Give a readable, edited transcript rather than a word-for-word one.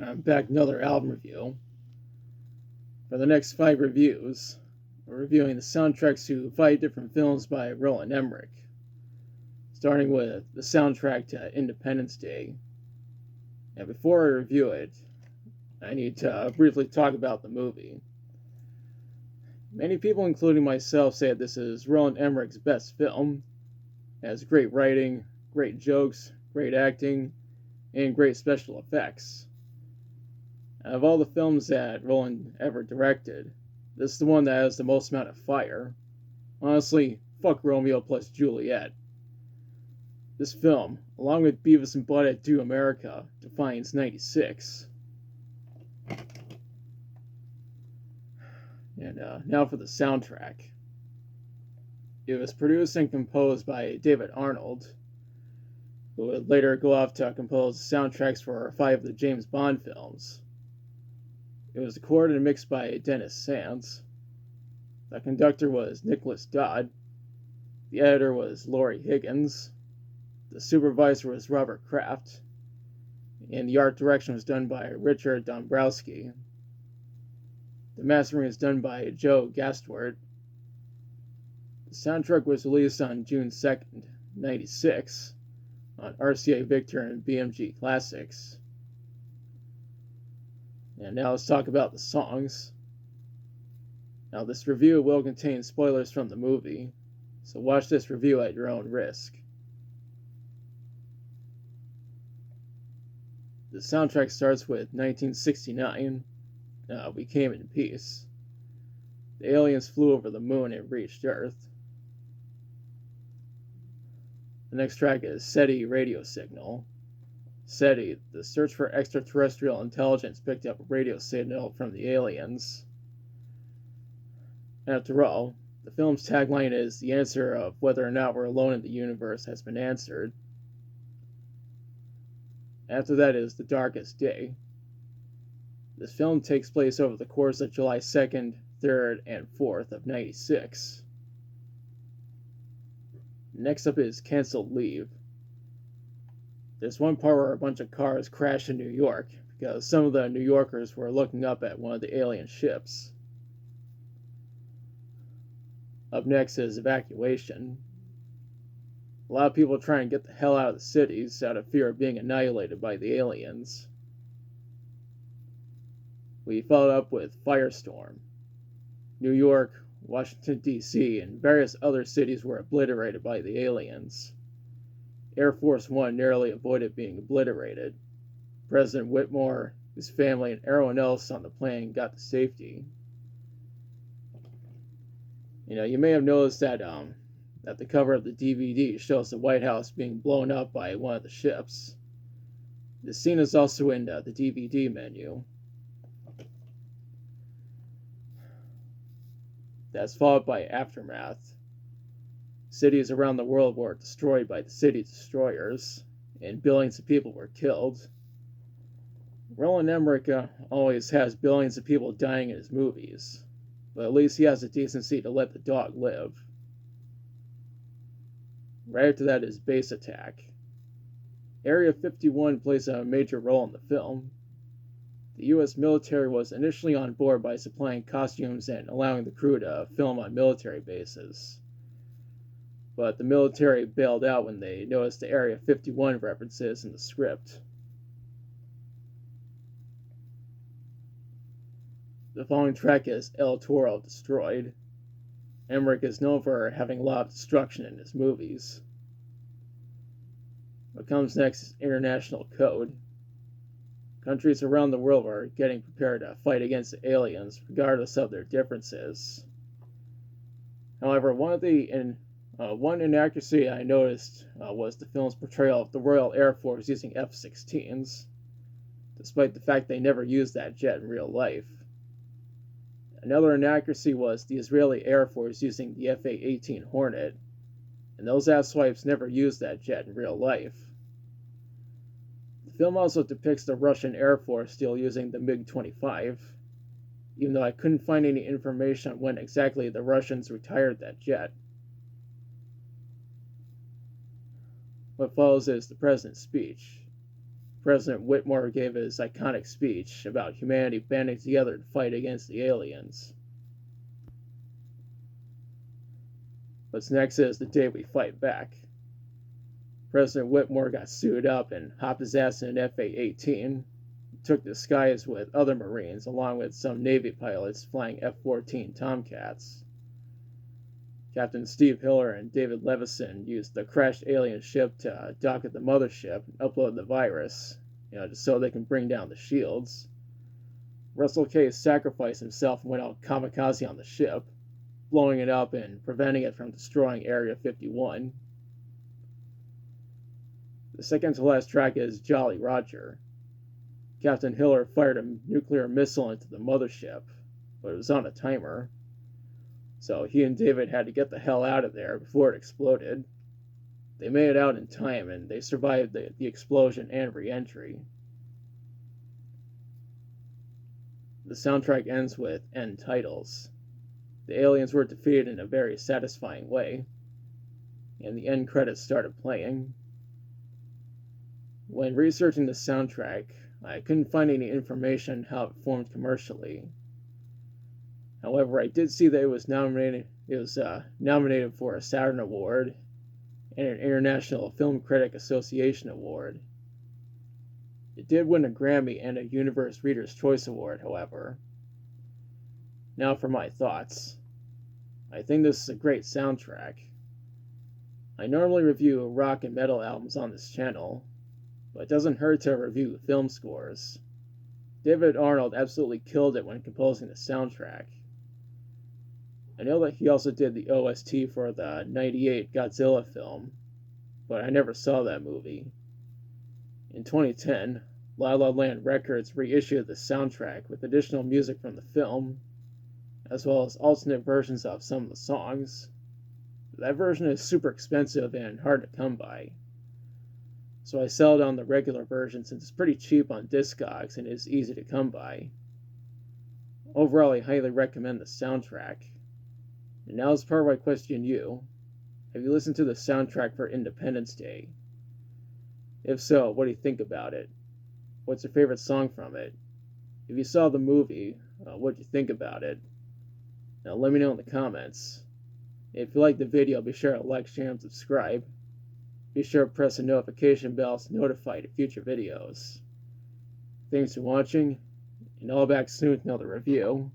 I'm back another album review. For the next 5 reviews, we're reviewing the soundtracks to 5 different films by Roland Emmerich, starting with the soundtrack to Independence Day. And before I review it, I need to briefly talk about the movie. Many people, including myself, say that this is Roland Emmerich's best film. It has great writing, great jokes, great acting, and great special effects. Out of all the films that Roland ever directed, this is the one that has the most amount of fire. Honestly, fuck Romeo plus Juliet. This film, along with Beavis and Butthead Do America, defines '96. And now for the soundtrack. It was produced and composed by David Arnold, who would later go off to compose soundtracks for 5 of the James Bond films. It was recorded and mixed by Dennis Sands. The conductor was Nicholas Dodd. The editor was Laurie Higgins. The supervisor was Robert Kraft. And the art direction was done by Richard Dombrowski. The mastering was done by Joe Gastwort. The soundtrack was released on June 2nd, '96 on RCA Victor and BMG Classics. And now let's talk about the songs. Now, this review will contain spoilers from the movie, so watch this review at your own risk. The soundtrack starts with 1969. We came in peace. The aliens flew over the moon and reached Earth. The next track is SETI Radio Signal. SETI, the search for extraterrestrial intelligence, picked up a radio signal from the aliens. After all, the film's tagline is the answer of whether or not we're alone in the universe has been answered. After that is The Darkest Day. This film takes place over the course of July 2nd, 3rd, and 4th of '96. Next up is Canceled Leave. There's one part where a bunch of cars crash in New York because some of the New Yorkers were looking up at one of the alien ships. Up next is Evacuation. A lot of people try and get the hell out of the cities out of fear of being annihilated by the aliens. We followed up with Firestorm. New York, Washington, D.C., and various other cities were obliterated by the aliens. Air Force One narrowly avoided being obliterated. President Whitmore, his family, and everyone else on the plane got to safety. You may have noticed that the cover of the DVD shows the White House being blown up by one of the ships. This scene is also in the DVD menu. That's followed by Aftermath. Cities around the world were destroyed by the city destroyers, and billions of people were killed. Roland Emmerich always has billions of people dying in his movies, but at least he has the decency to let the dog live. Right after that is Base Attack. Area 51 plays a major role in the film. The US military was initially on board by supplying costumes and allowing the crew to film on military bases. But the military bailed out when they noticed the Area 51 references in the script. The following track is El Toro Destroyed. Emmerich is known for having a lot of destruction in his movies. What comes next is International Code. Countries around the world are getting prepared to fight against the aliens, regardless of their differences. However, one inaccuracy I noticed was the film's portrayal of the Royal Air Force using F-16s, despite the fact they never used that jet in real life. Another inaccuracy was the Israeli Air Force using the F-18 Hornet, and those asswipes never used that jet in real life. The film also depicts the Russian Air Force still using the MiG-25, even though I couldn't find any information on when exactly the Russians retired that jet. What follows is the president's speech. President Whitmore gave his iconic speech about humanity banding together to fight against the aliens. What's next is The Day We Fight Back. President Whitmore got suited up and hopped his ass in an F-18, took the skies with other Marines along with some Navy pilots flying F-14 Tomcats. Captain Steve Hiller and David Levison used the crashed alien ship to dock at the mothership and upload the virus, just so they can bring down the shields. Russell K sacrificed himself and went out kamikaze on the ship, blowing it up and preventing it from destroying Area 51. The second to last track is Jolly Roger. Captain Hiller fired a nuclear missile into the mothership, but it was on a timer, so he and David had to get the hell out of there before it exploded. They made it out in time, and they survived the explosion and re-entry. The soundtrack ends with end titles. The aliens were defeated in a very satisfying way, and the end credits started playing. When researching the soundtrack, I couldn't find any information on how it formed commercially. However, I did see that it was nominated for a Saturn Award and an International Film Critic Association Award. It did win a Grammy and a Universe Reader's Choice Award, however. Now for my thoughts. I think this is a great soundtrack. I normally review rock and metal albums on this channel, but it doesn't hurt to review film scores. David Arnold absolutely killed it when composing the soundtrack. I know that he also did the OST for the '98 Godzilla film, but I never saw that movie. In 2010, La La Land Records reissued the soundtrack with additional music from the film, as well as alternate versions of some of the songs. That version is super expensive and hard to come by, so I settled on the regular version since it's pretty cheap on Discogs and is easy to come by. Overall, I highly recommend the soundtrack. And now is part where I question you. Have you listened to the soundtrack for Independence Day? If so, what do you think about it? What's your favorite song from it? If you saw the movie, what do you think about it? Now let me know in the comments. If you like the video, be sure to like, share, and subscribe. Be sure to press the notification bell to be notified of future videos. Thanks for watching, and I'll be back soon with another review.